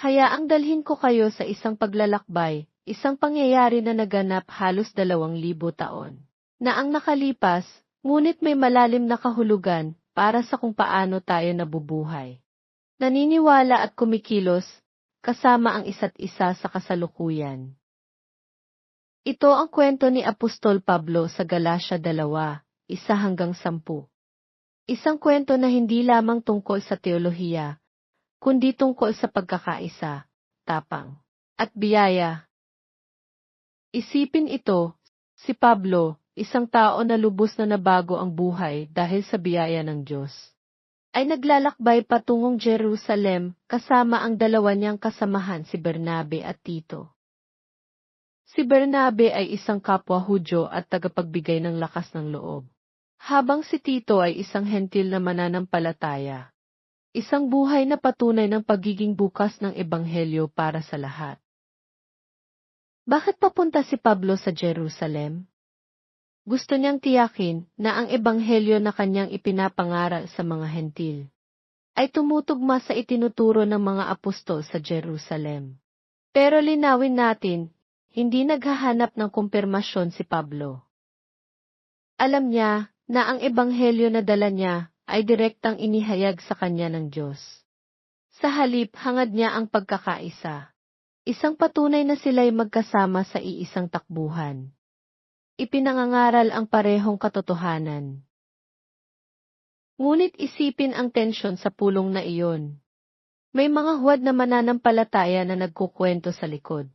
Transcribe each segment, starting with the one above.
Hayaang dalhin ko kayo sa isang paglalakbay, isang pangyayari na naganap halos 2,000 taon na ang nakalipas, ngunit may malalim na kahulugan para sa kung paano tayo nabubuhay. Naniniwala at kumikilos, kasama ang isa't isa sa kasalukuyan. Ito ang kwento ni Apostol Pablo sa Galatia 2:1-10. Isang kwento na hindi lamang tungkol sa teolohiya, kundi tungkol sa pagkakaisa, tapang, at biyaya. Isipin ito, si Pablo, isang tao na lubos na nabago ang buhay dahil sa biyaya ng Diyos, ay naglalakbay patungong Jerusalem kasama ang dalawa niyang kasamahan si Bernabe at Tito. Si Bernabe ay isang kapwa Hudyo at tagapagbigay ng lakas ng loob, habang si Tito ay isang hentil na mananampalataya. Isang buhay na patunay ng pagiging bukas ng ebanghelyo para sa lahat. Bakit papunta si Pablo sa Jerusalem? Gusto niyang tiyakin na ang ebanghelyo na kanyang ipinapangaral sa mga hentil ay tumutugma sa itinuturo ng mga apostol sa Jerusalem. Pero linawin natin, hindi naghahanap ng kumpirmasyon si Pablo. Alam niya na ang ebanghelyo na dala niya ay direktang inihayag sa kanya ng Diyos. Sa halip, hangad niya ang pagkakaisa. Isang patunay na sila'y magkasama sa iisang takbuhan. Ipinangangaral ang parehong katotohanan. Ngunit isipin ang tensyon sa pulong na iyon. May mga huwad na mananampalataya na nagkukwento sa likod.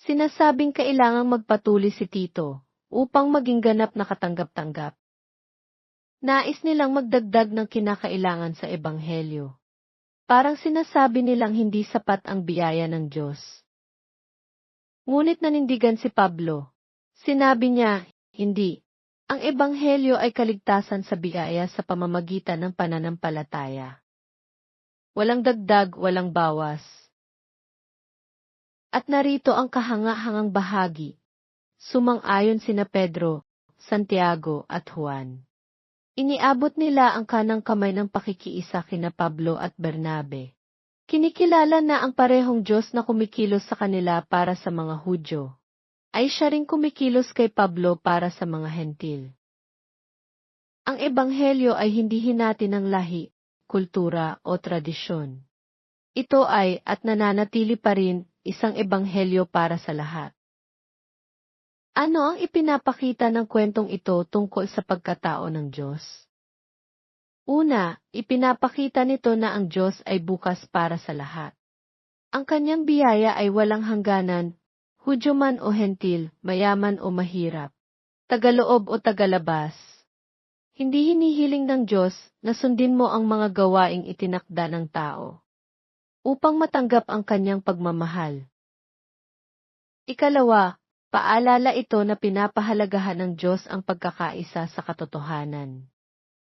Sinasabing kailangang magpatuli si Tito upang maging ganap na katanggap-tanggap. Nais nilang magdagdag ng kinakailangan sa ebanghelyo. Parang sinasabi nilang hindi sapat ang biyaya ng Diyos. Ngunit nanindigan si Pablo. Sinabi niya, hindi. Ang ebanghelyo ay kaligtasan sa biyaya sa pamamagitan ng pananampalataya. Walang dagdag, walang bawas. At narito ang kahanga-hangang bahagi. Sumang-ayon sina Pedro, Santiago at Juan. Iniabot nila ang kanang kamay ng pakikiisa kina Pablo at Bernabe. Kinikilala na ang parehong Diyos na kumikilos sa kanila para sa mga Hudyo, ay siya ring kumikilos kay Pablo para sa mga hentil. Ang ebanghelyo ay hindi hinati ng lahi, kultura o tradisyon. Ito ay at nananatili pa rin isang ebanghelyo para sa lahat. Ano ang ipinapakita ng kwentong ito tungkol sa pagkatao ng Diyos? Una, ipinapakita nito na ang Diyos ay bukas para sa lahat. Ang kanyang biyaya ay walang hangganan, Hudyo man o hentil, mayaman o mahirap, tagaloob o tagalabas. Hindi hinihiling ng Diyos na sundin mo ang mga gawaing itinakda ng tao upang matanggap ang kanyang pagmamahal. Ikalawa, paalala ito na pinapahalagahan ng Diyos ang pagkakaisa sa katotohanan.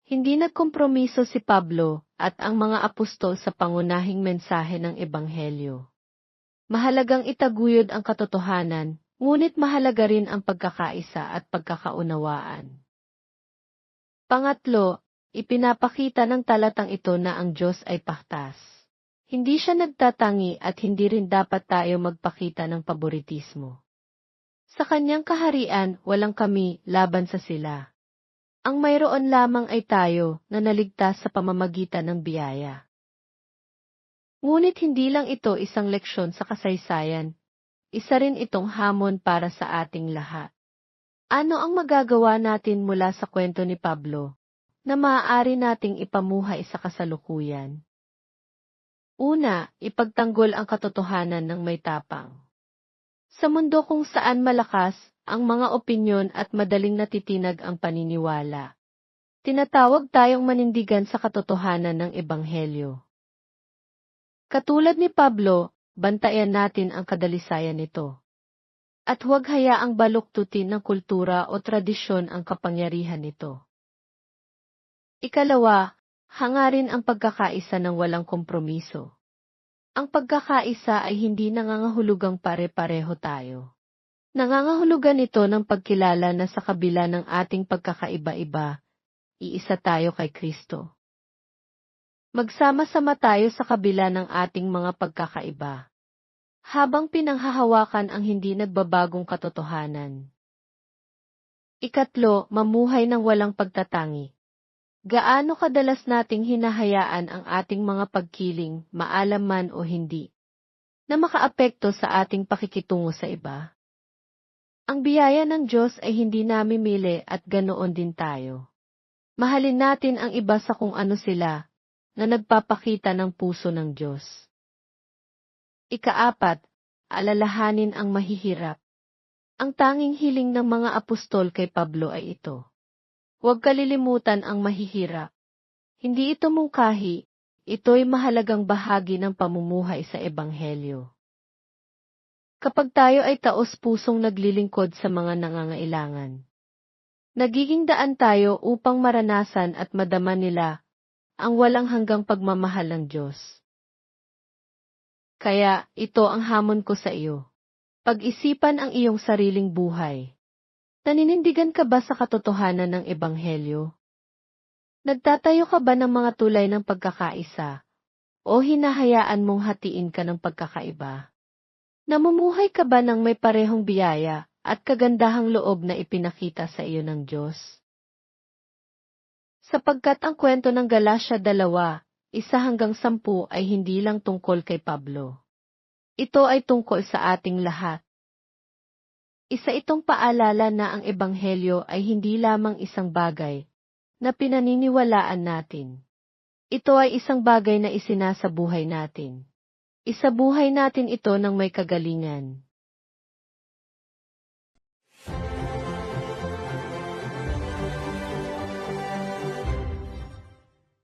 Hindi nagkompromiso si Pablo at ang mga apostol sa pangunahing mensahe ng ebanghelyo. Mahalagang itaguyod ang katotohanan, ngunit mahalaga rin ang pagkakaisa at pagkakaunawaan. Pangatlo, ipinapakita ng talatang ito na ang Diyos ay patas. Hindi siya nagtatangi at hindi rin dapat tayo magpakita ng paboritismo. Sa kanyang kaharian, walang kami laban sa sila. Ang mayroon lamang ay tayo na naligtas sa pamamagitan ng biyaya. Ngunit hindi lang ito isang leksyon sa kasaysayan, isa rin itong hamon para sa ating lahat. Ano ang magagawa natin mula sa kwento ni Pablo na maaari nating ipamuhay sa kasalukuyan? Una, ipagtanggol ang katotohanan ng may tapang. Sa mundo kung saan malakas ang mga opinyon at madaling natitinag ang paniniwala, tinatawag tayong manindigan sa katotohanan ng ebanghelyo. Katulad ni Pablo, bantayan natin ang kadalisayan nito. At huwag hayaang baluktutin ng kultura o tradisyon ang kapangyarihan nito. Ikalawa, hangarin ang pagkakaisa ng walang kompromiso. Ang pagkakaisa ay hindi nangangahulugang pare-pareho tayo. Nangangahulugan ito ng pagkilala na sa kabila ng ating pagkakaiba-iba, iisa tayo kay Kristo. Magsama-sama tayo sa kabila ng ating mga pagkakaiba. Habang pinanghahawakan ang hindi nagbabagong katotohanan. Ikatlo, mamuhay ng walang pagtatangi. Gaano kadalas nating hinahayaan ang ating mga pagkiling, maalam man o hindi, na makaapekto sa ating pakikitungo sa iba? Ang biyaya ng Diyos ay hindi namimili at ganoon din tayo. Mahalin natin ang iba sa kung ano sila, na nagpapakita ng puso ng Diyos. Ikaapat, alalahanin ang mahihirap. Ang tanging hiling ng mga apostol kay Pablo ay ito. Huwag kalilimutan ang mahihirap. Hindi ito mungkahi, ito'y mahalagang bahagi ng pamumuhay sa Ebanghelyo. Kapag tayo ay taos-pusong naglilingkod sa mga nangangailangan, nagiging daan tayo upang maranasan at madama nila ang walang hanggang pagmamahal ng Diyos. Kaya, ito ang hamon ko sa iyo. Pag-isipan ang iyong sariling buhay. Naninindigan ka ba sa katotohanan ng Ebanghelyo? Nagtatayo ka ba ng mga tulay ng pagkakaisa? O hinahayaan mong hatiin ka ng pagkakaiba? Namumuhay ka ba ng may parehong biyaya at kagandahang loob na ipinakita sa iyo ng Diyos? Sapagkat ang kwento ng Galasya 2:1-10 ay hindi lang tungkol kay Pablo. Ito ay tungkol sa ating lahat. Isa itong paalala na ang Ebanghelyo ay hindi lamang isang bagay na pinaniniwalaan natin. Ito ay isang bagay na isinasabuhay natin. Isabuhay natin ito ng may kagalingan.